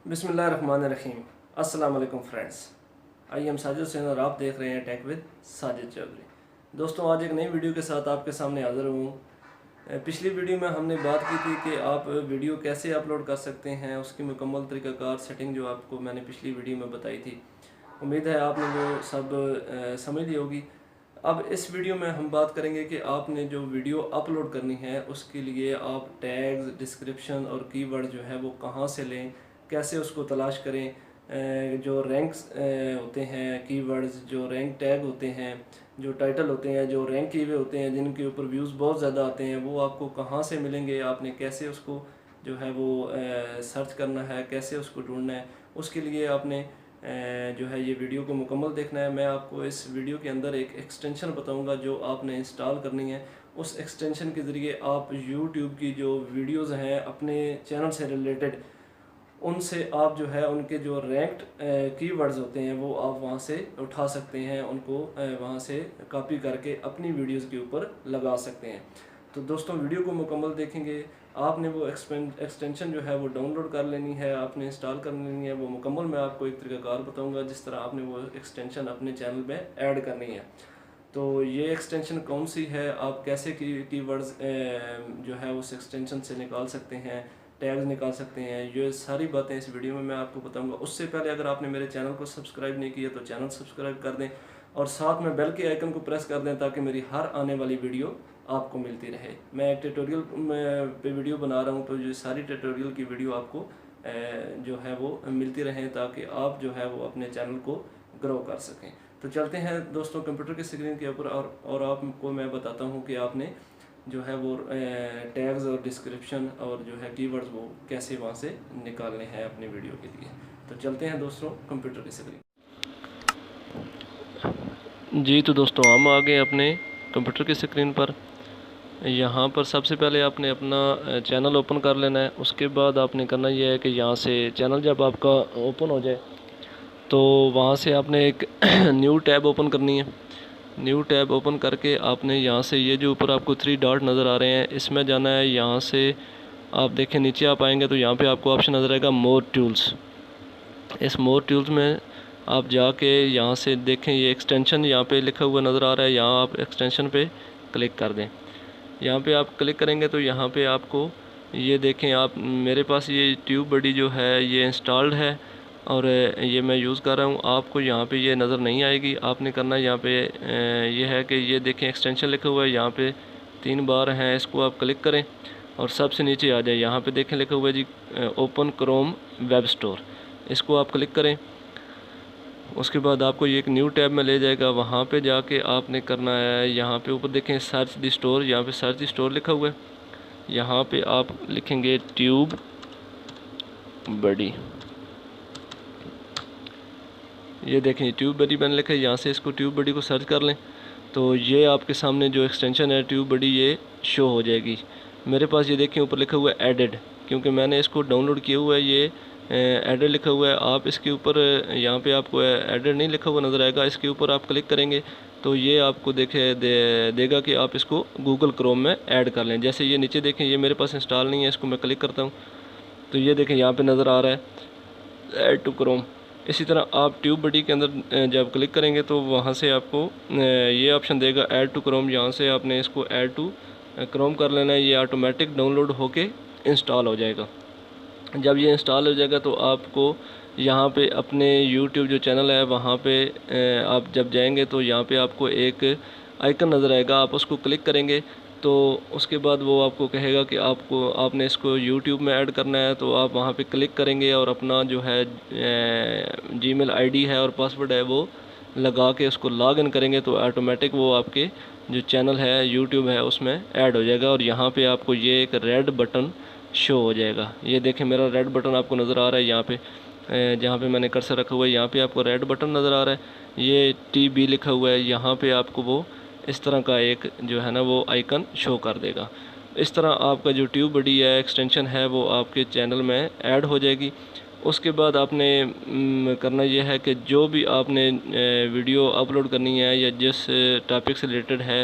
बिस्मिल्लाहिर्रहमानिर्रहीम। अस्सलाम वालेकुम friends. I am Sajid Hussain और आप देख रहे हैं टेक विद साजिद चौधरी। दोस्तों, आज एक नई वीडियो के साथ आपके सामने हाज़िर हूँ। पिछली वीडियो में हमने बात की थी कि आप वीडियो कैसे अपलोड कर सकते हैं, उसकी मुकम्मल तरीक़ाकार सेटिंग जो आपको मैंने पिछली वीडियो में बताई थी। उम्मीद है आपने वो सब समझ ली होगी। अब इस वीडियो में हम बात करेंगे कि आपने जो वीडियो अपलोड करनी है उसके लिए आप टैग्स, डिस्क्रिप्शन और कीवर्ड जो है वो कहाँ से लें, कैसे उसको तलाश करें। जो रैंक्स होते हैं, कीवर्ड्स, जो रैंक टैग होते हैं, जो टाइटल होते हैं, जो रैंक किए हुए होते हैं, जिनके ऊपर व्यूज़ बहुत ज़्यादा आते हैं, वो आपको कहाँ से मिलेंगे, आपने कैसे उसको जो है वो सर्च करना है, कैसे उसको ढूंढना है। उसके लिए आपने जो है ये वीडियो को मुकम्मल देखना है। मैं आपको इस वीडियो के अंदर एक एक्सटेंशन बताऊंगा जो आपने इंस्टॉल करनी है। उस एक्सटेंशन के ज़रिए आप यूट्यूब की जो वीडियोस हैं अपने चैनल से रिलेटेड, उनसे आप जो है उनके जो रैंक्ड कीवर्ड्स होते हैं वो आप वहाँ से उठा सकते हैं, उनको वहाँ से कॉपी करके अपनी वीडियोस के ऊपर लगा सकते हैं। तो दोस्तों, वीडियो को मुकम्मल देखेंगे। आपने वो एक्सटेंशन जो है वो डाउनलोड कर लेनी है, आपने इंस्टॉल कर लेनी है। वो मुकम्मल मैं आपको एक तरीक़ाकार बताऊंगा जिस तरह आपने वो एक्सटेंशन अपने चैनल में ऐड करनी है। तो ये एक्सटेंशन कौन सी है, आप कैसे कीवर्ड्स जो है उस एक्सटेंशन से निकाल सकते हैं, टैग्स निकाल सकते हैं, ये सारी बातें इस वीडियो में मैं आपको बताऊंगा। उससे पहले अगर आपने मेरे चैनल को सब्सक्राइब नहीं किया तो चैनल सब्सक्राइब कर दें और साथ में बेल के आइकन को प्रेस कर दें ताकि मेरी हर आने वाली वीडियो आपको मिलती रहे। मैं एक ट्यूटोरियल पे वीडियो बना रहा हूँ, तो ये सारी ट्यूटोरियल की वीडियो आपको जो है वो मिलती रहे ताकि आप जो है वो अपने चैनल को ग्रो कर सकें। तो चलते हैं दोस्तों कंप्यूटर की स्क्रीन के ऊपर और आपको मैं बताता हूँ कि आपने जो है वो टैग्स और डिस्क्रिप्शन और जो है कीवर्ड्स वो कैसे वहाँ से निकालने हैं अपनी वीडियो के लिए। तो चलते हैं दोस्तों कंप्यूटर की स्क्रीन। जी तो दोस्तों, हम आ गए अपने कंप्यूटर की स्क्रीन पर। यहाँ पर सबसे पहले आपने अपना चैनल ओपन कर लेना है। उसके बाद आपने करना यह है कि यहाँ से चैनल जब आपका ओपन हो जाए तो वहाँ से आपने एक न्यू टैब ओपन करनी है। न्यू टैब ओपन करके आपने यहाँ से ये जो ऊपर आपको 3 डॉट नज़र आ रहे हैं इसमें जाना है। यहाँ से आप देखें नीचे आप आएंगे तो यहाँ पे आपको ऑप्शन नज़र आएगा मोर टूल्स। इस मोर टूल्स में आप जाके यहाँ से देखें ये एक्सटेंशन यहाँ पे लिखा हुआ नज़र आ रहा है। यहाँ आप एक्सटेंशन पे क्लिक कर दें। यहाँ पे आप क्लिक करेंगे तो यहाँ पे आपको ये देखें, आप मेरे पास ये ट्यूब बडी जो है ये इंस्टॉल्ड है और ये मैं यूज़ कर रहा हूँ। आपको यहाँ पे ये नज़र नहीं आएगी। आपने करना यहाँ पे ये है कि ये देखें एक्सटेंशन लिखा हुआ है, यहाँ पे 3 बार हैं, इसको आप क्लिक करें और सबसे नीचे आ जाए। यहाँ पे देखें लिखा हुआ है जी ओपन क्रोम वेब स्टोर, इसको आप क्लिक करें। उसके बाद आपको ये एक न्यू टैब में ले जाएगा। वहाँ पे जाके आपने करना है, यहाँ पे ऊपर देखें सर्च दी स्टोर, यहाँ पे सर्च दी स्टोर लिखा हुआ है। यहाँ पे आप लिखेंगे ट्यूब बडी। ये देखें ट्यूब बडी मैंने लिखा है, यहाँ से इसको ट्यूब बडी को सर्च कर लें तो ये आपके सामने जो एक्सटेंशन है ट्यूब बडी ये शो हो जाएगी। मेरे पास ये देखें ऊपर लिखा हुआ है एडेड, क्योंकि मैंने इसको डाउनलोड किया हुआ है। ये एडेड लिखा हुआ है। आप इसके ऊपर यहाँ पे आपको एडेड नहीं लिखा हुआ नज़र आएगा, इसके ऊपर आप क्लिक करेंगे तो ये आपको देगा कि आप इसको गूगल क्रोम में ऐड कर लें। जैसे ये नीचे देखें ये मेरे पास इंस्टॉल नहीं है, इसको मैं क्लिक करता हूँ तो ये देखें यहाँ पे नज़र आ रहा है ऐड टू क्रोम। इसी तरह आप ट्यूब बडी के अंदर जब क्लिक करेंगे तो वहाँ से आपको ये ऑप्शन देगा ऐड टू क्रोम। यहाँ से आपने इसको ऐड टू क्रोम कर लेना है। ये ऑटोमेटिक डाउनलोड होके इंस्टॉल हो जाएगा। जब ये इंस्टॉल हो जाएगा तो आपको यहाँ पे अपने YouTube जो चैनल है वहाँ पे आप जब जाएंगे तो यहाँ पे आपको एक आइकन नज़र आएगा, आप उसको क्लिक करेंगे तो उसके बाद वो आपको कहेगा कि आपने इसको YouTube में ऐड करना है। तो आप वहाँ पे क्लिक करेंगे और अपना जो है Gmail ID है और पासवर्ड है वो लगा के उसको लॉग इन करेंगे तो ऑटोमेटिक वो आपके जो चैनल है YouTube है उसमें ऐड हो जाएगा। और यहाँ पे आपको ये एक रेड बटन शो हो जाएगा। ये देखें मेरा रेड बटन आपको नज़र आ रहा है, यहाँ पे जहाँ पे मैंने कर्सर रखा हुआ है यहाँ पे आपको रेड बटन नज़र आ रहा है। ये TB लिखा हुआ है, यहाँ पे आपको वो इस तरह का एक जो है ना वो आइकन शो कर देगा। इस तरह आपका जो ट्यूब बडी है एक्सटेंशन है वो आपके चैनल में ऐड हो जाएगी। उसके बाद आपने करना यह है कि जो भी आपने वीडियो अपलोड करनी है या जिस टॉपिक से रिलेटेड है